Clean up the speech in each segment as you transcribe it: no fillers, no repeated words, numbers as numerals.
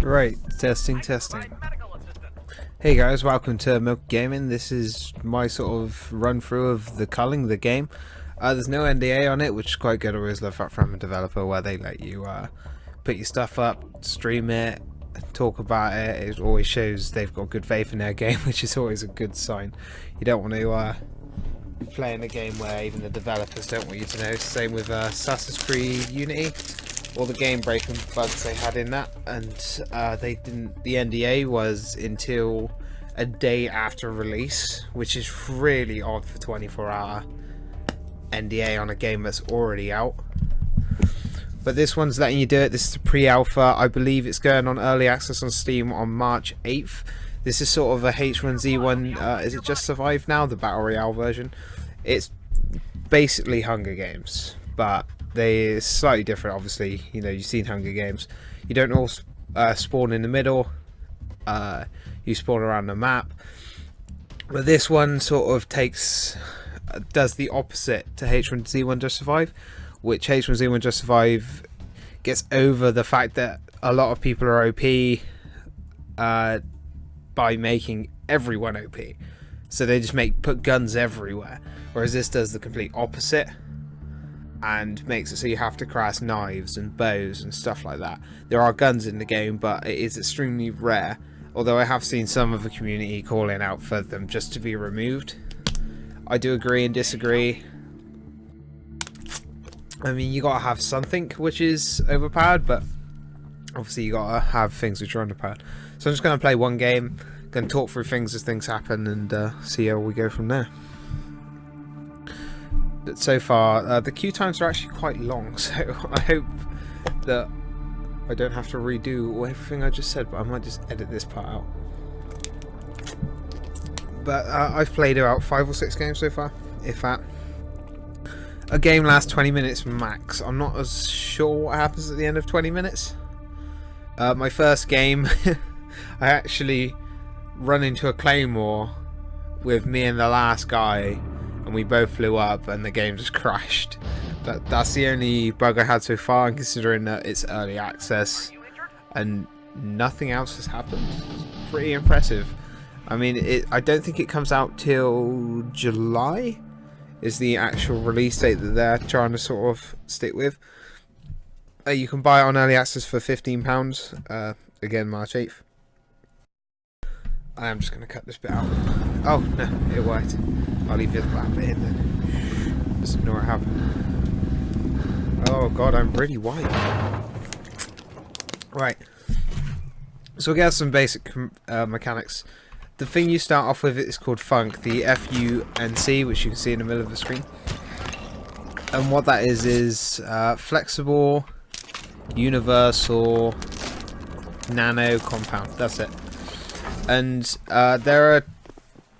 Right, testing. Hey guys, welcome to Milk Gaming. This is my sort of run through of the Culling, the game. There's no NDA on it, which is quite good. I always love that from a developer where they let you put your stuff up, stream it, talk about it. It always shows they've got good faith in their game, which is always a good sign. You don't want to be playing a game where even the developers don't want you to know. Same with Assassin's Creed Unity. All the game breaking bugs they had in that, and they didn't. The NDA was until a day after release, which is really odd for 24-hour NDA on a game that's already out. But this one's letting you do it. This is the pre-alpha. I believe it's going on early access on Steam on March 8th. This is sort of a H1Z1. Is it Just Survive now? The Battle Royale version. It's basically Hunger Games, but they're slightly different. Obviously, you know, you've seen Hunger Games. You don't all spawn in the middle. You spawn around the map. But this one sort of does the opposite to H1Z1 Just Survive, which H1Z1 Just Survive gets over the fact that a lot of people are OP by making everyone OP. So they just put guns everywhere. Whereas this does the complete opposite and makes it so you have to craft knives and bows and stuff like that. There are guns in the game, but it is extremely rare, although I have seen some of the community calling out for them just to be removed. I do agree and disagree. I mean, you gotta have something which is overpowered, but obviously you gotta have things which are underpowered. So I'm just gonna play one game, gonna talk through things as things happen, and see how we go from there. But so far, the queue times are actually quite long, so I hope that I don't have to redo everything I just said, but I might just edit this part out. But I've played about 5 or 6 games so far, if that. A game lasts 20 minutes max. I'm not as sure what happens at the end of 20 minutes. My first game, I actually run into a claymore with me and the last guy, and we both flew up and the game just crashed. But that's the only bug I had so far, and considering that it's early access and nothing else has happened, it's pretty impressive. I mean, I don't think it comes out till July is the actual release date that they're trying to sort of stick with. You can buy it on early access for £15, again March 8th. I am just going to cut this bit out. Oh no, it worked. I'll leave this black bit in then. Just ignore it happen. Oh god, I'm really white. Right. So we have some basic mechanics. The thing you start off with is called Funk, the F-U-N-C, which you can see in the middle of the screen. And what that is flexible, universal, nano, compound. That's it. And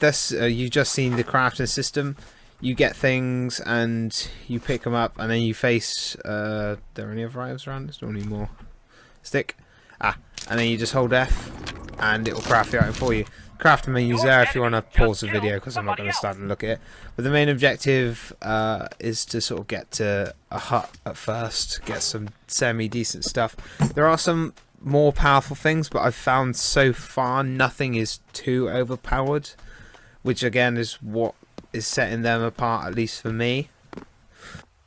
you've just seen the crafting system. You get things and you pick them up, and then you face. There are any other items around? There's no any more. Stick. And then you just hold F, and it will craft the item for you. Crafting menu's there if you want to pause the video, because I'm not going to start and look at it. But the main objective is to sort of get to a hut at first, get some semi-decent stuff. There are some more powerful things, but I've found so far nothing is too overpowered, which again is what is setting them apart, at least for me.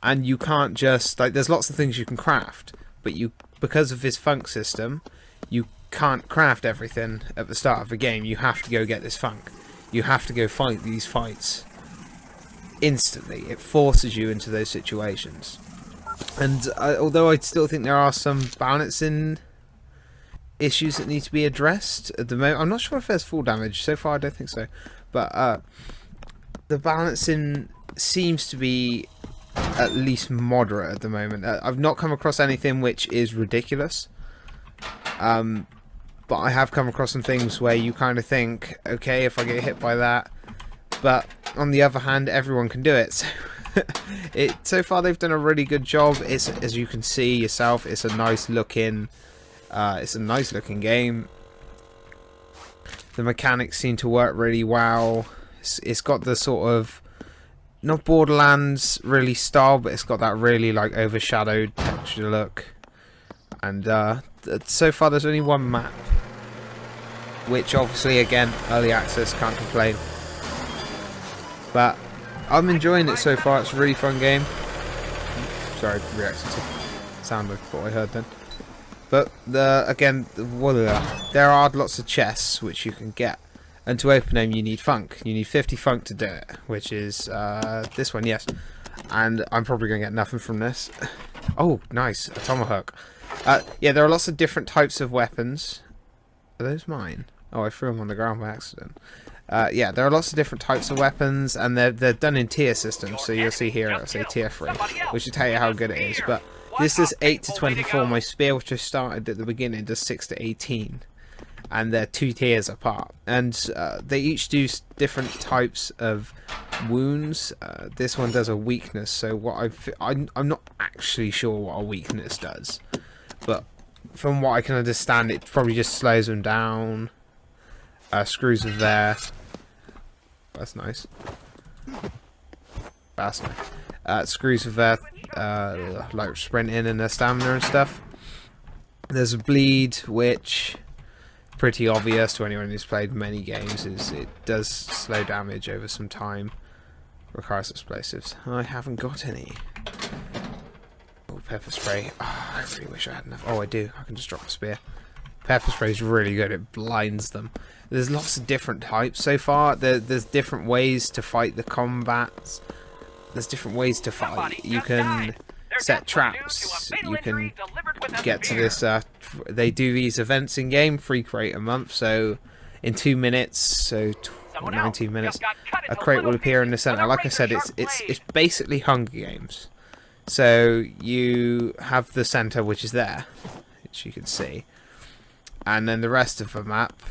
And you can't just, like, there's lots of things you can craft, but because of this funk system, you can't craft everything at the start of the game. You have to go get this funk. You have to go fight these fights instantly. It forces you into those situations. And although I still think there are some balancing issues that need to be addressed at the moment, I'm not sure if there's full damage. So far I don't think so, but the balancing seems to be at least moderate at the moment. I've not come across anything which is ridiculous, but I have come across some things where you kind of think, okay, if I get hit by that, but on the other hand, everyone can do it. So so far they've done a really good job. It's, as you can see yourself, it's a nice looking game. The mechanics seem to work really well. It's got the sort of, not Borderlands really style, but it's got that really like overshadowed texture look. And so far there's only one map, which obviously, again, early access, can't complain. But I'm enjoying it so far. It's a really fun game. Sorry, reacted to sound of what I heard then. But again, there are lots of chests which you can get, and to open them you need funk. You need 50 funk to do it, which is this one, yes. And I'm probably going to get nothing from this. Oh, nice, a tomahawk. Yeah, there are lots of different types of weapons. Are those mine? Oh, I threw them on the ground by accident. Yeah, there are lots of different types of weapons, and they're done in tier systems. So you'll see here, it'll say tier 3, which will tell you how good it is. But this is 8 to 24. My spear, which I started at the beginning, does 6 to 18, and they're 2 tiers apart. And they each do different types of wounds. This one does a weakness. So what I'm not actually sure what a weakness does, but from what I can understand, it probably just slows them down. Screws with there. That's nice. That's nice. Screws with their like sprinting and their stamina and stuff. There's a bleed, which pretty obvious to anyone who's played many games, is it does slow damage over some time. Requires explosives. I haven't got any. Oh, pepper spray. Oh, I really wish I had enough. Oh, I do. I can just drop a spear. Pepper spray is really good. It blinds them. There's lots of different types so far. There's different ways to fight the combats. There's different ways to fight. You can set traps. You can get to this. They do these events in game, free crate a month. So in 2 minutes, so 19 minutes, a crate will appear in the center. Like I said, it's basically Hunger Games. So you have the center, which is there, which you can see. And then the rest of the map,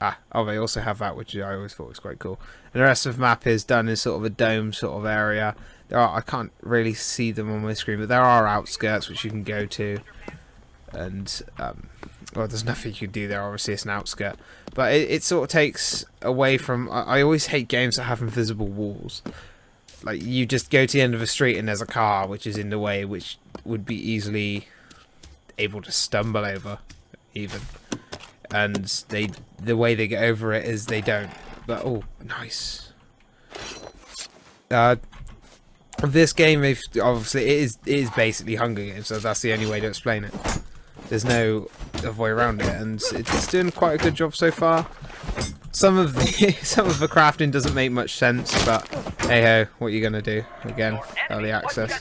they also have that, which I always thought was quite cool. And the rest of the map is done in sort of a dome sort of area. I can't really see them on my screen, but there are outskirts which you can go to. And, well, there's nothing you can do there, obviously it's an outskirt. But it sort of takes away from, I always hate games that have invisible walls. Like, you just go to the end of a street and there's a car which is in the way, which would be easily able to stumble over. Even, and the way they get over it is they don't. But oh, nice. This game, obviously, it is basically Hunger Games, so that's the only way to explain it. There's no other way around it, and it's doing quite a good job so far. Some of the crafting doesn't make much sense, but hey ho, what are you gonna do? Again, early access.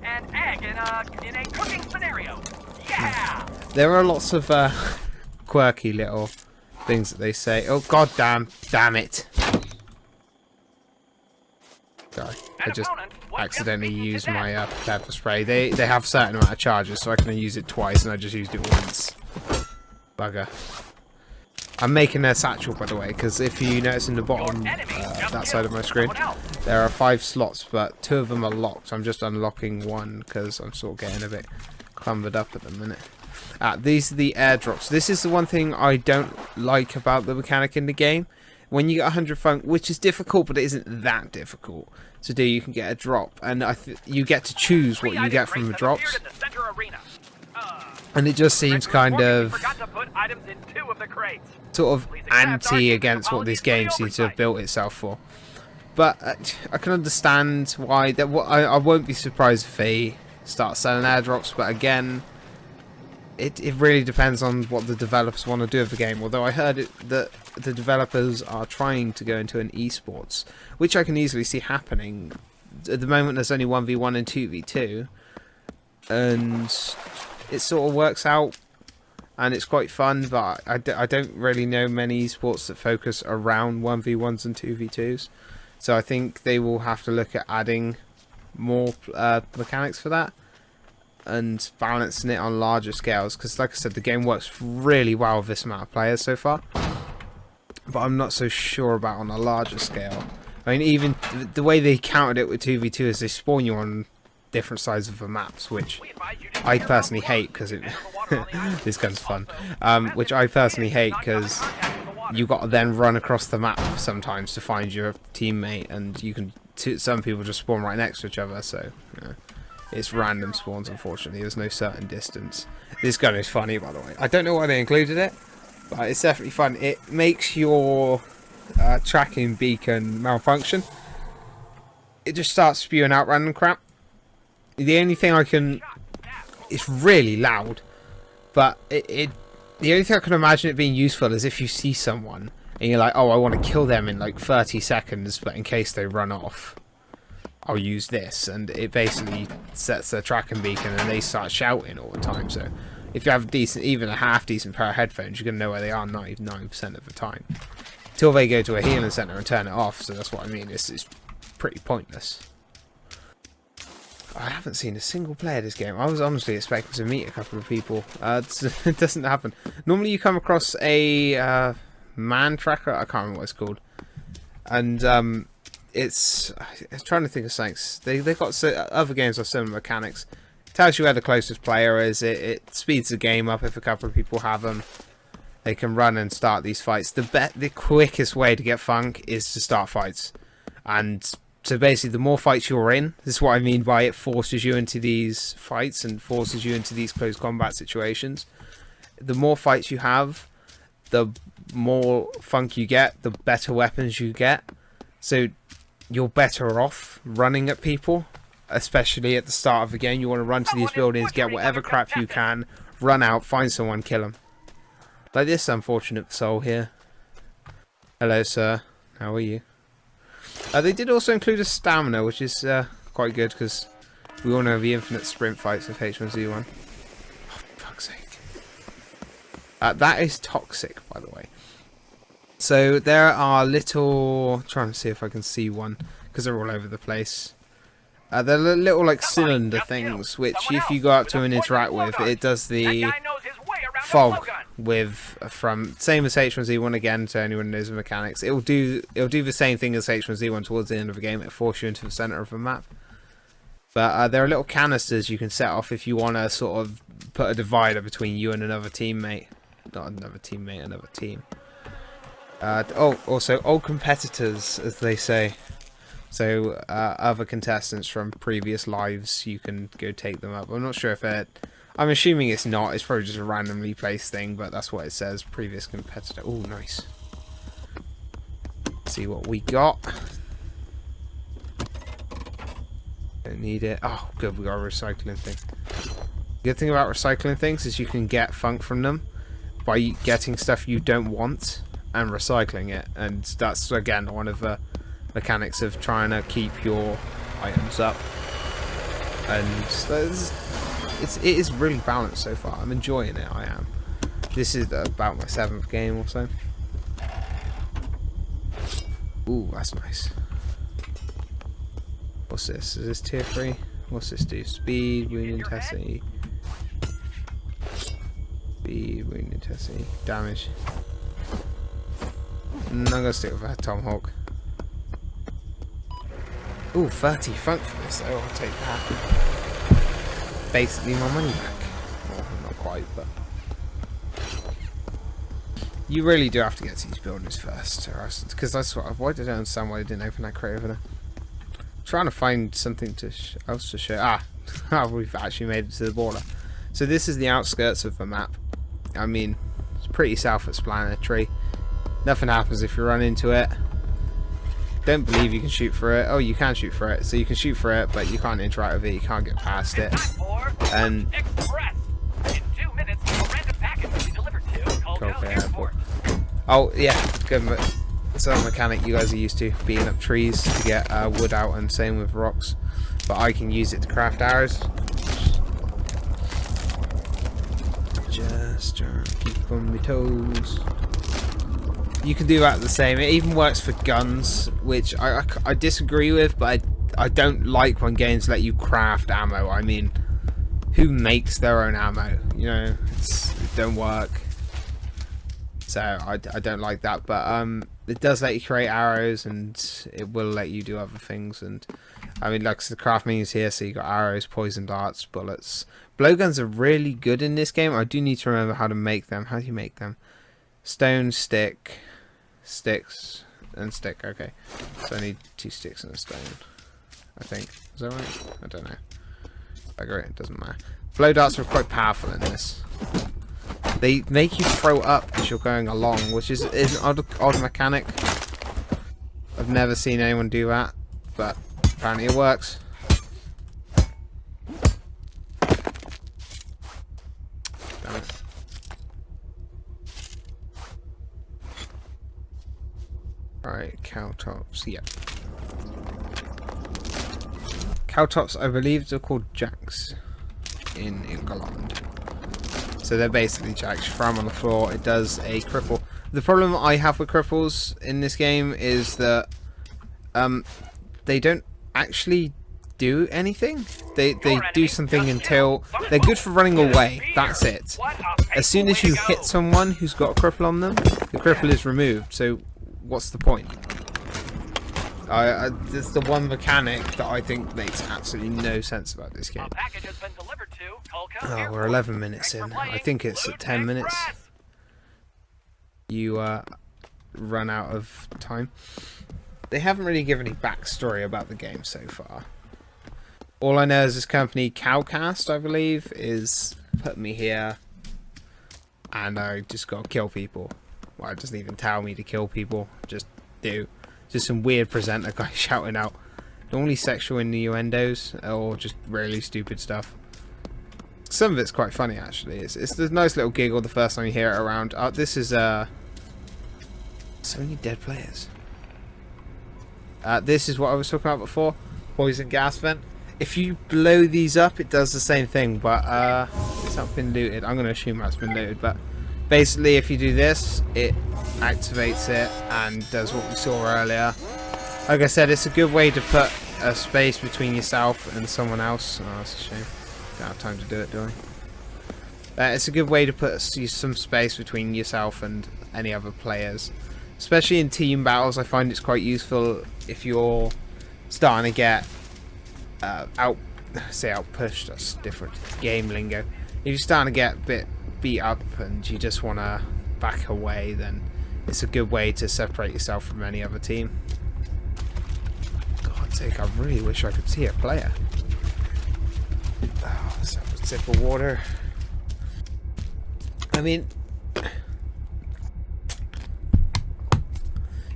An egg in a cooking scenario. Yeah. There are lots of quirky little things that they say. Oh god damn it. Sorry, I just accidentally used my pepper spray. They have a certain amount of charges, so I can use it twice, and I just used it once. Bugger. I'm making a satchel, by the way, because if you notice in the bottom, that side of my screen, there are 5 slots, but 2 of them are locked. I'm just unlocking one because I'm sort of getting a bit clumbered up at the minute. These are the airdrops. This is the one thing I don't like about the mechanic in the game. When you get 100 funk, which is difficult, but it isn't that difficult to do, you can get a drop, and you get to choose what you get from the drops. And it just seems kind of sort of anti against what this game seems to have built itself for. But I can understand why. I won't be surprised if they start selling airdrops, but again, it really depends on what the developers want to do with the game. Although I heard that the developers are trying to go into an esports, which I can easily see happening. At the moment, there's only 1v1 and 2v2, and it sort of works out, and it's quite fun, but I don't really know many esports that focus around 1v1s and 2v2s. So I think they will have to look at adding more mechanics for that and balancing it on larger scales, because like I said, the game works really well with this amount of players so far, but I'm not so sure about on a larger scale. I mean, even the way they counted it with 2v2 is they spawn you on different sides of the maps, which I personally hate because it this gun's fun, which I personally hate because you got to then run across the map sometimes to find your teammate, and you can some people just spawn right next to each other, so yeah. It's random spawns, unfortunately. There's no certain distance. This gun is funny, by the way. I don't know why they included it, but it's definitely fun. It makes your tracking beacon malfunction. It just starts spewing out random crap. The only thing I can... It's really loud, but the only thing I can imagine it being useful is if you see someone and you're like, oh, I want to kill them in like 30 seconds, but in case they run off, I'll use this, and it basically sets their tracking beacon and they start shouting all the time. So if you have a decent, even a half decent pair of headphones, you're going to know where they are 99% of the time. Till they go to a healing center and turn it off, so that's what I mean. It's pretty pointless. I haven't seen a single player this game. I was honestly expecting to meet a couple of people. It doesn't happen. Normally you come across a man tracker, I can't remember what it's called. And I'm trying to think of things. They've got other games with similar mechanics. It tells you where the closest player is. It speeds the game up if a couple of people have them. They can run and start these fights. The quickest way to get funk is to start fights. And so basically, the more fights you're in, this is what I mean by it forces you into these fights and forces you into these close combat situations. The more fights you have, the more funk you get, the better weapons you get. So you're better off running at people, especially at the start of the game. You want to run to these buildings, get whatever crap you can, run out, find someone, kill them. Like this unfortunate soul here. Hello, sir. How are you? They did also include a stamina, which is quite good, because we all know the infinite sprint fights of H1Z1. Oh, fuck's sake. That is toxic, by the way. So there are little... trying to see if I can see one, because they're all over the place. They're little like cylinder things, which if you go up to and interact with, it does the fog with from same as H1Z1 again. So anyone who knows the mechanics, it'll do the same thing as H1Z1 towards the end of the game. It forces you into the center of the map. But there are little canisters you can set off if you want to sort of put a divider between you and another teammate. Not another teammate, another team. Also old competitors, as they say. So other contestants from previous lives, you can go take them up. I'm not sure if I'm assuming it's not. It's probably just a randomly placed thing, but that's what it says. Previous competitor. Oh, nice. Let's see what we got. Don't need it. Oh, good. We got a recycling thing. Good thing about recycling things is you can get funk from them by getting stuff you don't want and recycling it. And that's, again, one of the mechanics of trying to keep your items up. And it is really balanced so far. I'm enjoying it. I am. This is about my 7th game or so. Ooh, that's nice. What's this? Is this tier 3? What's this do? Speed, wound intensity. Speed, wound intensity. Damage. I'm gonna stick with that Tomahawk. Ooh, 30 funk for this though. I'll take that. Basically my money back. Well, not quite, but you really do have to get to these buildings first, because that's what. Why did I understand why I didn't open that crate over there? I'm trying to find something else to show. Ah, we've actually made it to the border. So this is the outskirts of the map. I mean, it's pretty self-explanatory. Nothing happens if you run into it. Don't believe you can shoot for it. Oh, you can shoot for it. So you can shoot for it, but you can't interact with it. You can't get past it. And oh yeah, good. It's a mechanic you guys are used to, beating up trees to get wood out, and same with rocks. But I can use it to craft arrows. Just keep on my toes. You can do that the same. It even works for guns, which I disagree with, but I don't like when games let you craft ammo. I mean, who makes their own ammo? You know, it don't work. So I don't like that. But it does let you create arrows, and it will let you do other things. And I mean, like the craft menus here, so you got arrows, poison darts, bullets. Blowguns are really good in this game. I do need to remember how to make them. How do you make them? Stone, stick, sticks, and stick. Okay, so I need 2 sticks and a stone, I think. Is that right? I don't know. Bugger it, it doesn't matter. Blow darts are quite powerful in this. They make you throw up as you're going along, which is an odd mechanic. I've never seen anyone do that, but apparently it works. Damn it. Alright, cow tops, yeah. Cow tops, I believe they're called jacks in England. So they're basically jacks. You throw them on the floor, it does a cripple. The problem I have with cripples in this game is that they don't actually do anything. They do something until they're good for running away. That's it. As soon as you hit someone who's got a cripple on them, the cripple is removed. So what's the point? This is the one mechanic that I think makes absolutely no sense about this game. Oh, we're 11 minutes in. I think it's at 10 minutes. You run out of time. They haven't really given any backstory about the game so far. All I know is this company, Cowcast, I believe, is put me here, and I just gotta kill people. Well, it doesn't even tell me to kill people, just do. Just some weird presenter guy shouting out normally sexual innuendos or just really stupid stuff. Some of it's quite funny actually. It's a nice little giggle the first time you hear it around. This is so many dead players. This is what I was talking about before. Poison gas vent. If you blow these up, it does the same thing, but it's not been looted. I'm going to assume that's been looted, but basically if you do this, it activates it and does what we saw earlier. Like I said, it's a good way to put a space between yourself and someone else. Oh, that's a shame. Don't have time to do it, do I? It's a good way to put some space between yourself and any other players. Especially in team battles, I find it's quite useful if you're starting to get outpushed. That's different game lingo. If you're starting to get a bit beat up and you just want to back away, then it's a good way to separate yourself from any other team. God's sake, I really wish I could see a player. Oh, let's have a sip of water. I mean,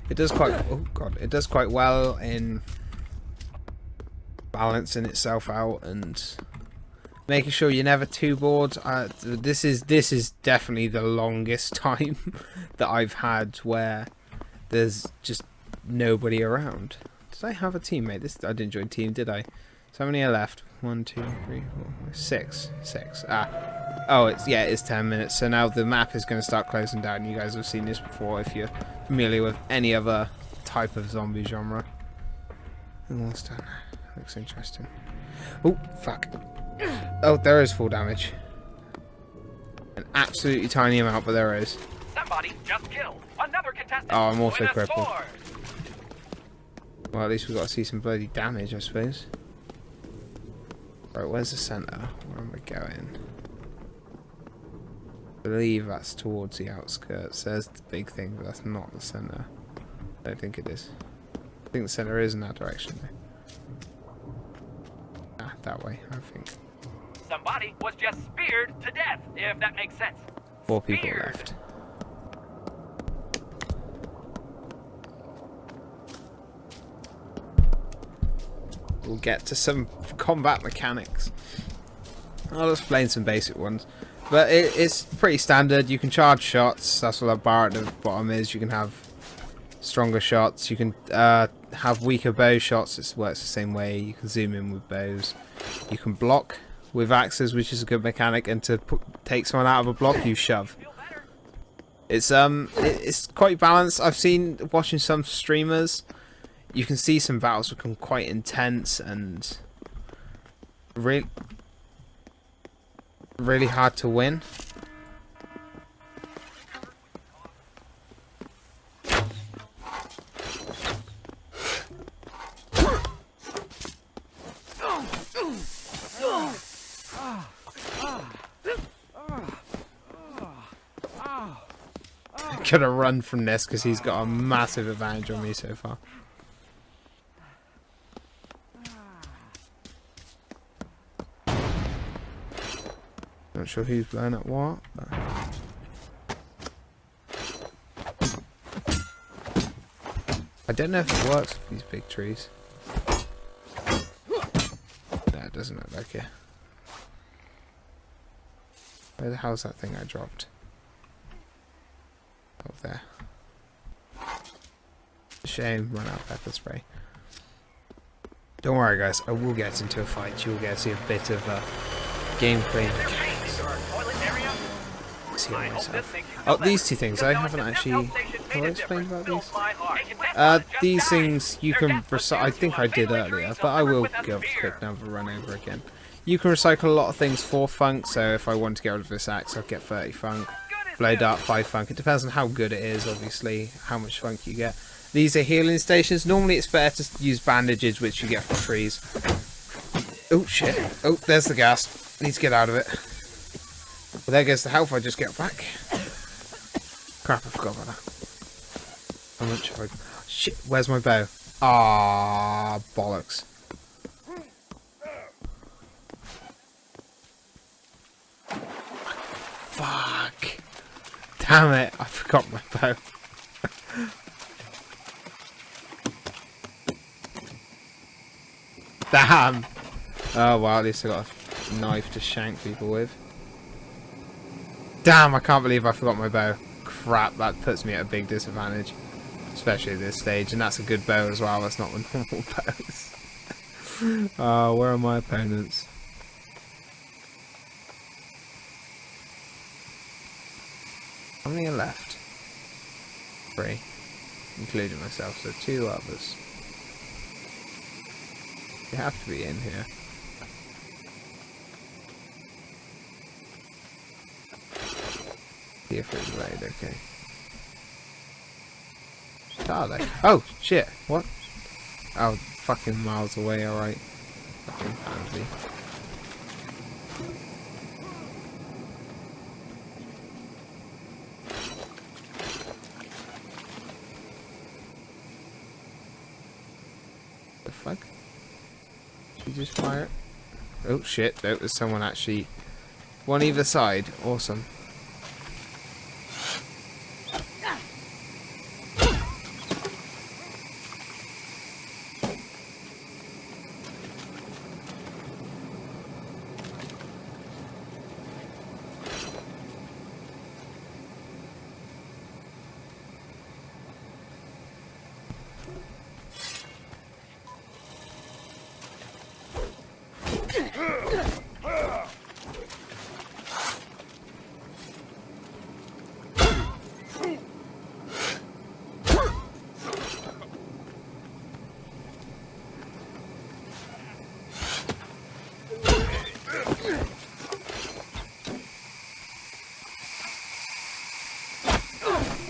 it does quite. Oh god, it does quite well in balancing itself out and making sure you're never too bored. This is definitely the longest time that I've had where there's just nobody around. Did I have a teammate? I didn't join team, did I? So how many are left? 1, 2, 3, 4, 5, 6. Oh, it's 10 minutes. So now the map is going to start closing down. You guys have seen this before if you're familiar with any other type of zombie genre. And what's down there? Looks interesting. Oh, fuck. Oh, there is full damage. An absolutely tiny amount, but there is. Somebody just killed another contestant. Oh, I'm also crippled. Well, at least we've got to see some bloody damage, I suppose. Right, where's the centre? Where am I going? I believe that's towards the outskirts. There's the big thing, but that's not the centre. I don't think it is. I think the centre is in that direction, though. Ah, that way, I think. Somebody was just speared to death, if that makes sense. 4 people left. We'll get to some combat mechanics. I'll explain some basic ones. But it's pretty standard. You can charge shots. That's what that bar at the bottom is. You can have stronger shots. You can have weaker bow shots. It works the same way. You can zoom in with bows. You can block with axes, which is a good mechanic. And to take someone out of a block, you shove. It's quite balanced. I've seen watching some streamers. You can see some battles become quite intense and really hard to win. I'm gonna run from this because he's got a massive advantage on me so far. Not sure who's blowing up what. But... I don't know if it works with these big trees. No, it doesn't look like it. Where the hell's that thing I dropped? Up there. Shame, run out of pepper spray. Don't worry guys, I will get into a fight. You'll get to see a bit of gameplay see myself. Oh, these two things, I haven't actually... Have I explained about these? These things you can recycle... I think I did earlier, but I will give a quick another run over again. You can recycle a lot of things for funk, so if I want to get rid of this axe, I'll get 30 funk. Blow dart, 5 funk. It depends on how good it is, obviously, how much funk you get. These are healing stations. Normally it's better to use bandages, which you get from trees. Oh, shit. Oh, there's the gas. Need to get out of it. Well, there goes the health I just get back. Crap, I forgot about that. How much have I... Shit, where's my bow? Ah, bollocks. Fuck. Damn it, I forgot my bow. Damn! Oh well, at least I got a knife to shank people with. Damn, I can't believe I forgot my bow. Crap, that puts me at a big disadvantage. Especially at this stage, and that's a good bow as well, that's not the normal bows. Oh, where are my opponents? How many are left? 3. Including myself, so 2 others. You have to be in here. Here for the raid, okay. Are they? Oh, shit, what? Oh, fucking miles away, alright. Fucking pansy. The fuck? Did you just fire it? Oh shit, no, there's someone actually... One either side, awesome.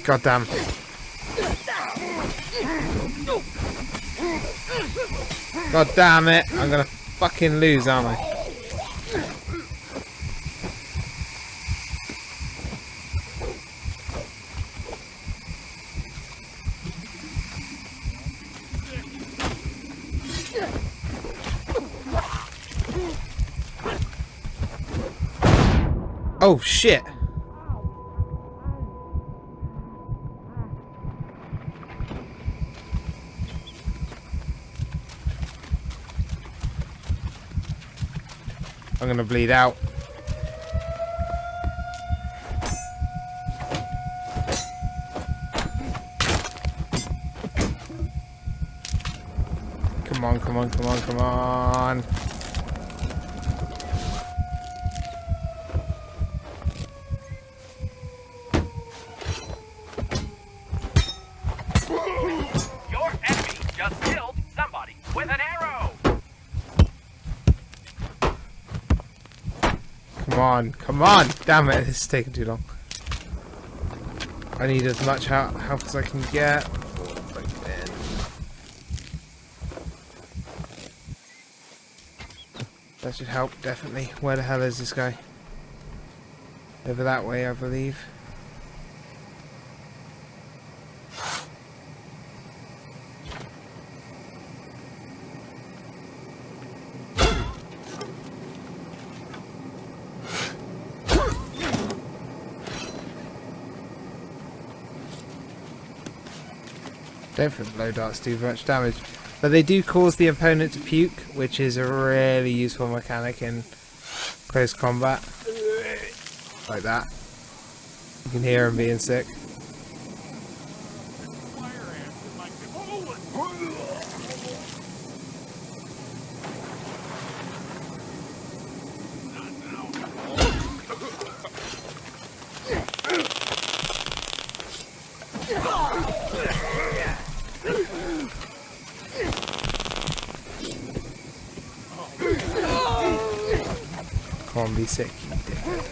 God damn. God damn it. I'm gonna fucking lose, aren't I? Oh shit. I'm gonna bleed out. Come on, come on, come on, come on. Your enemy just killed somebody with an arrow. Come on, come on! Damn it, this is taking too long. I need as much health as I can get. That should help, definitely. Where the hell is this guy? Over that way, I believe. Don't think blow darts do much damage. But they do cause the opponent to puke, which is a really useful mechanic in close combat. Like that. You can hear him being sick. Come on, be sick, you dickhead.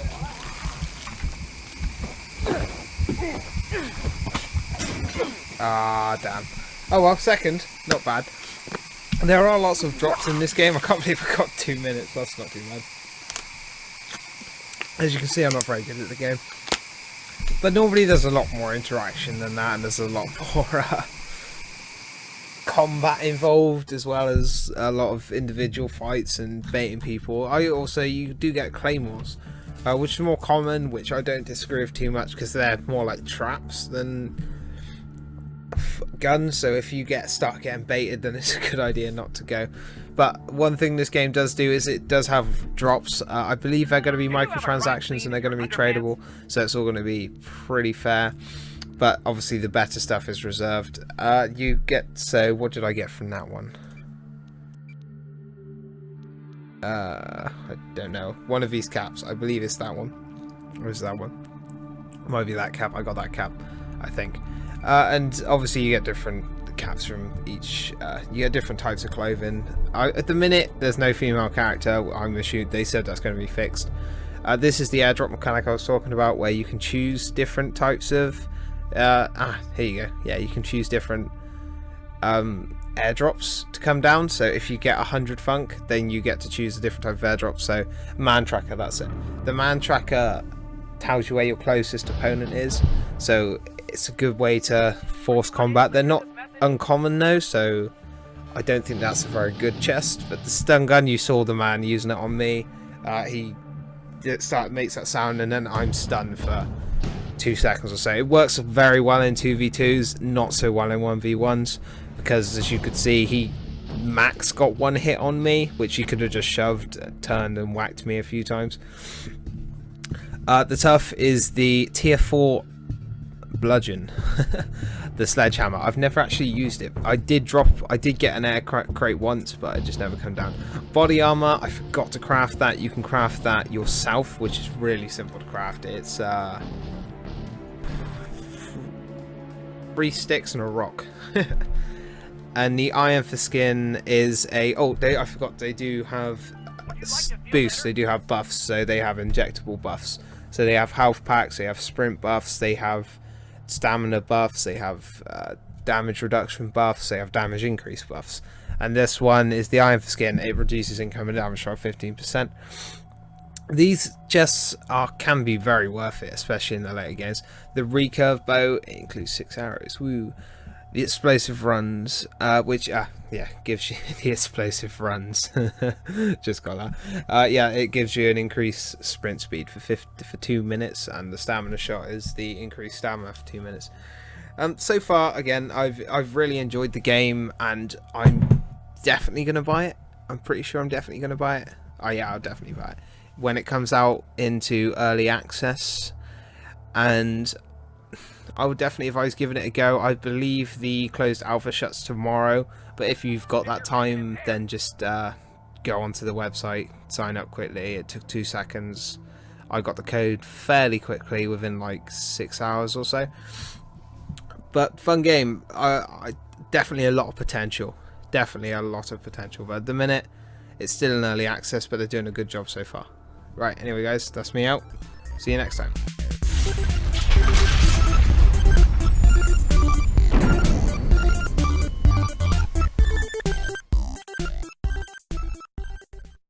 Ah, damn. Oh well, second. Not bad. There are lots of drops in this game. I can't believe I got 2 minutes. That's not too bad. As you can see, I'm not very good at the game. But normally there's a lot more interaction than that, and there's a lot more combat involved, as well as a lot of individual fights and baiting people. You do get claymores, which is more common, which I don't disagree with too much, because they're more like traps than guns. So if you start getting baited, then it's a good idea not to go. But one thing this game does do is it does have drops. I believe they're going to be microtransactions and they're going to be tradable, so it's all going to be pretty fair. But obviously the better stuff is reserved. So what did I get from that one? I don't know. One of these caps. I believe it's that one. Or is that one? It might be that cap. I got that cap, I think. And obviously you get different caps from each. You get different types of clothing. At the minute, there's no female character. I'm assuming they said that's going to be fixed. This is the airdrop mechanic I was talking about, where you can choose different types of. Here you go. Yeah, you can choose different airdrops to come down. So if you get 100 funk, then you get to choose a different type of airdrop. So man tracker, that's it. The man tracker tells you where your closest opponent is. So it's a good way to force combat. They're not uncommon though, so I don't think that's a very good chest. But the stun gun, you saw the man using it on me. He makes that sound, and then I'm stunned for 2 seconds or so. It works very well in 2v2s, not so well in 1v1s, because as you could see, he max got one hit on me, which he could have just shoved, turned and whacked me a few times. The tough is the tier 4 bludgeon. The sledgehammer. I've never actually used it. I did get an air crate once, but it just never come down. Body armor, I forgot to craft that. You can craft that yourself, which is really simple to craft. It's 3 sticks and a rock. And the iron for skin is I forgot, they do have boosts. They do have buffs, so they have injectable buffs. So they have health packs, they have sprint buffs, they have stamina buffs, they have damage reduction buffs, they have damage increase buffs. And this one is the iron for skin. It reduces incoming damage by 15%. These chests can be very worth it, especially in the later games. The recurve bow, it includes 6 arrows. Woo. The explosive runs, which gives you the explosive runs. Just got that. It gives you an increased sprint speed for 2 minutes, and the stamina shot is the increased stamina for 2 minutes. So far, again, I've really enjoyed the game, and I'm definitely gonna buy it. I'm pretty sure I'm definitely gonna buy it. Oh yeah, I'll definitely buy it when it comes out into early access, and I would definitely, if I was giving it a go. I believe the closed alpha shuts tomorrow, but if you've got that time, then just go onto the website, sign up quickly. It took 2 seconds. I got the code fairly quickly, within like 6 hours or so. But fun game. I definitely a lot of potential. Definitely a lot of potential. But at the minute, it's still in early access, but they're doing a good job so far. Right, anyway guys, that's me out. See you next time.